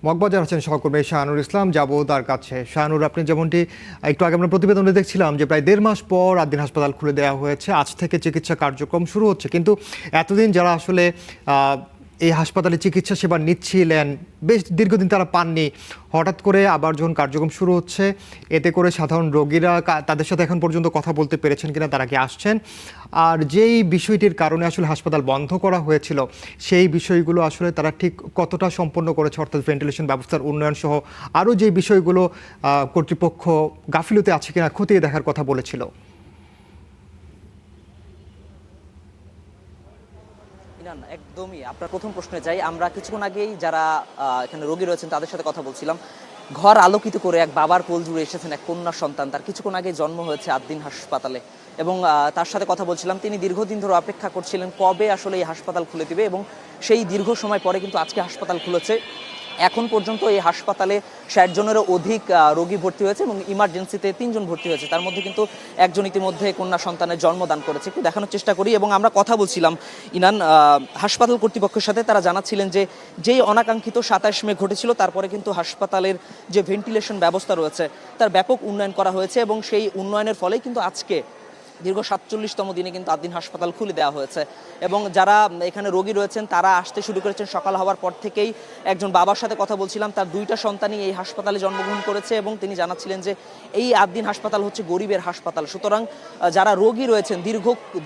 মগবাজার আছেন সহকর্মী শাহানুর ইসলাম, যাবো তার কাছে। শাহানুর, আপনি যেমনটি একটু আগে আমরা প্রতিবেদনে দেখছিলাম যে প্রায় 1.5 মাস পর আদ্দিন হাসপাতাল খুলে দেওয়া হয়েছে, আজ থেকে চিকিৎসা কার্যক্রম শুরু হচ্ছে। কিন্তু এতদিন যারা আসলে এই হাসপাতালে চিকিৎসা সেবা নিচ্ছিলেন, বেশ দীর্ঘদিন তারা পাননি, হঠাৎ করে আবার যখন কার্যক্রম শুরু হচ্ছে, এতে করে সাধারণ রোগীরা তাদের সাথে এখন পর্যন্ত কথা বলতে পেরেছেন কিনা, তারা কি আসছেন, আর যেই বিষয়টির কারণে আসলে হাসপাতাল বন্ধ করা হয়েছিল সেই বিষয়গুলো আসলে তারা ঠিক কতটা সম্পন্ন করেছে, অর্থাৎ ভেন্টিলেশন ব্যবস্থার উন্নয়ন সহ আরও যে বিষয়গুলো কর্তৃপক্ষ গাফিলতি আছে কিনা খতিয়ে দেখার কথা বলেছিল। একদমই আপনার প্রথম প্রশ্নে যাই। আমরা কিছুক্ষণ আগেই যারা এখানে রোগী রয়েছেন তাদের সাথে কথা বলছিলাম। ঘর আলোকিত করে এক বাবার কোল জুড়ে এসেছেন এক কন্যা সন্তান, তার কিছুক্ষণ আগে জন্ম হয়েছে আদ্দিন হাসপাতালে, এবং তার সাথে কথা বলছিলাম। তিনি দীর্ঘদিন ধরে অপেক্ষা করছিলেন কবে আসলে এই হাসপাতাল খুলে দিবে, এবং সেই দীর্ঘ সময় পরে কিন্তু আজকে হাসপাতাল খুলেছে। এখন পর্যন্ত এই হাসপাতালে 60 জনেরও অধিক রোগী ভর্তি হয়েছে এবং ইমার্জেন্সিতে 3 জন ভর্তি হয়েছে। তার মধ্যে কিন্তু একজন ইতিমধ্যে কন্যা সন্তানের জন্মদান করেছে। একটু দেখানোর চেষ্টা করি। এবং আমরা কথা বলছিলাম ইনান হাসপাতাল কর্তৃপক্ষের সাথে। তারা জানাচ্ছিলেন যে যেই অনাকাঙ্ক্ষিত 27 মে ঘটেছিল, তারপরে কিন্তু হাসপাতালের যে ভেন্টিলেশন ব্যবস্থা রয়েছে তার ব্যাপক উন্নয়ন করা হয়েছে, এবং সেই উন্নয়নের ফলেই কিন্তু আজকে দীর্ঘ 47তম দিনে কিন্তু আদ্দিন হাসপাতাল খুলে দেওয়া হয়েছে। এবং যারা এখানে রোগী রয়েছেন তারা আসতে শুরু করেছেন সকাল হওয়ার পর থেকেই। একজন বাবার সাথে কথা বলছিলাম, তার 2টা সন্তানই এই হাসপাতালে জন্মগ্রহণ করেছে, এবং তিনি জানাচ্ছিলেন যে এই আদ্দিন হাসপাতাল হচ্ছে গরিবের হাসপাতাল। সুতরাং যারা রোগী রয়েছেন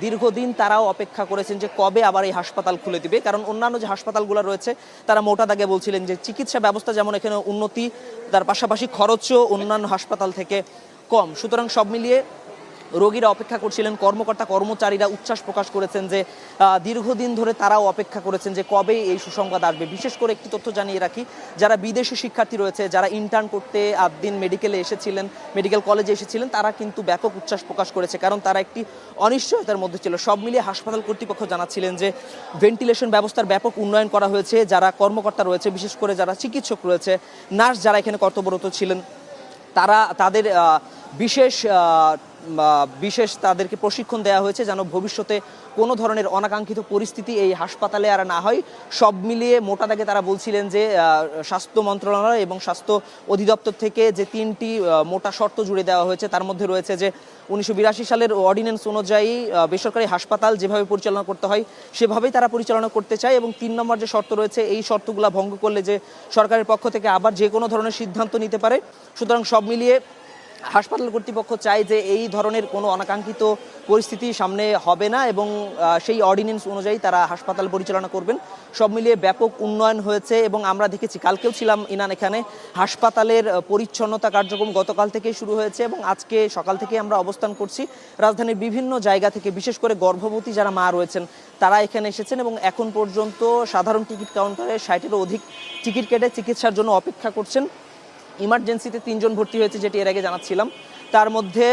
দীর্ঘদিন তারাও অপেক্ষা করেছেন যে কবে আবার এই হাসপাতাল খুলে দিবে। কারণ অন্যান্য যে হাসপাতালগুলো রয়েছে তারা মোটা দাগে বলছিলেন যে চিকিৎসা ব্যবস্থা যেমন এখানে উন্নতি, তার পাশাপাশি খরচও অন্যান্য হাসপাতাল থেকে কম। সুতরাং সব মিলিয়ে রোগীরা অপেক্ষা করছিলেন, কর্মকর্তা কর্মচারীরা উচ্ছ্বাস প্রকাশ করেছেন যে দীর্ঘদিন ধরে তারাও অপেক্ষা করেছেন যে কবে এই সুসংবাদ আসবে। বিশেষ করে একটি তথ্য জানিয়ে রাখি, যারা বিদেশি শিক্ষার্থী রয়েছে, যারা ইন্টার্ন করতে আদ্দিন মেডিকেল কলেজে এসেছিলেন, তারা কিন্তু ব্যাপক উচ্ছ্বাস প্রকাশ করেছে, কারণ তারা একটি অনিশ্চয়তার মধ্যে ছিল। সব মিলিয়ে হাসপাতাল কর্তৃপক্ষ জানাচ্ছিলেন যে ভেন্টিলেশন ব্যবস্থার ব্যাপক উন্নয়ন করা হয়েছে। যারা কর্মকর্তা রয়েছে, বিশেষ করে যারা চিকিৎসক রয়েছে, নার্স যারা এখানে কর্তব্যরত ছিলেন, তাদের বিশেষ তাদেরকে প্রশিক্ষণ দেওয়া হয়েছে যেন ভবিষ্যতে কোনো ধরনের অনাকাঙ্ক্ষিত পরিস্থিতি এই হাসপাতালে আর না হয়। সব মিলিয়ে মোটা দাগে তারা বলছিলেন যে স্বাস্থ্য মন্ত্রণালয় এবং স্বাস্থ্য অধিদপ্তর থেকে যে 3টি মোটা শর্ত জুড়ে দেওয়া হয়েছে, তার মধ্যে রয়েছে যে 1982 সালের অর্ডিন্যান্স অনুযায়ী বেসরকারি হাসপাতাল যেভাবে পরিচালনা করতে হয় সেভাবেই তারা পরিচালনা করতে চায়। এবং 3 নম্বর যে শর্ত রয়েছে, এই শর্তগুলো ভঙ্গ করলে যে সরকারের পক্ষ থেকে আবার যে কোনো ধরনের সিদ্ধান্ত নিতে পারে। সুতরাং সব মিলিয়ে হাসপাতাল কর্তৃপক্ষ চায় যে এই ধরনের কোনো অনাকাঙ্ক্ষিত পরিস্থিতি সামনে হবে না, এবং সেই অর্ডিন্যান্স অনুযায়ী তারা হাসপাতাল পরিচালনা করবেন। সব মিলিয়ে ব্যাপক উন্নয়ন হয়েছে। এবং আমরা দেখেছি, কালকেও ছিলাম ইনান এখানে, হাসপাতালের পরিচ্ছন্নতা কার্যক্রম গতকাল থেকেই শুরু হয়েছে, এবং আজকে সকাল থেকে আমরা অবস্থান করছি। রাজধানীর বিভিন্ন জায়গা থেকে, বিশেষ করে গর্ভবতী যারা মা রয়েছেন তারা এখানে এসেছেন, এবং এখন পর্যন্ত সাধারণ টিকিট কাউন্টারে 60-এরও অধিক টিকিট কেটে চিকিৎসার জন্য অপেক্ষা করছেন। ইমার্জেন্সিতে 3 জন ভর্তি হয়েছে, যেটি এর আগে জানাচ্ছিলাম। তার মধ্যে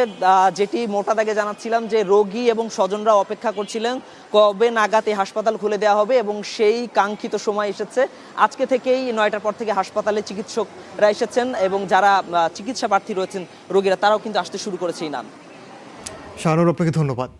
যেটি মোটা দাগে জানাচ্ছিলাম যে রোগী এবং স্বজনরা অপেক্ষা করছিলেন কবে নাগাদ এই হাসপাতাল খুলে দেওয়া হবে, এবং সেই কাঙ্ক্ষিত সময় এসেছে। আজকে থেকেই 9টার পর থেকে হাসপাতালে চিকিৎসকরা এসেছেন, এবং যারা চিকিৎসা প্রার্থী রয়েছেন রোগীরা, তারাও কিন্তু আসতে শুরু করেছে। নাম শাহানুর, আপনাকে ধন্যবাদ।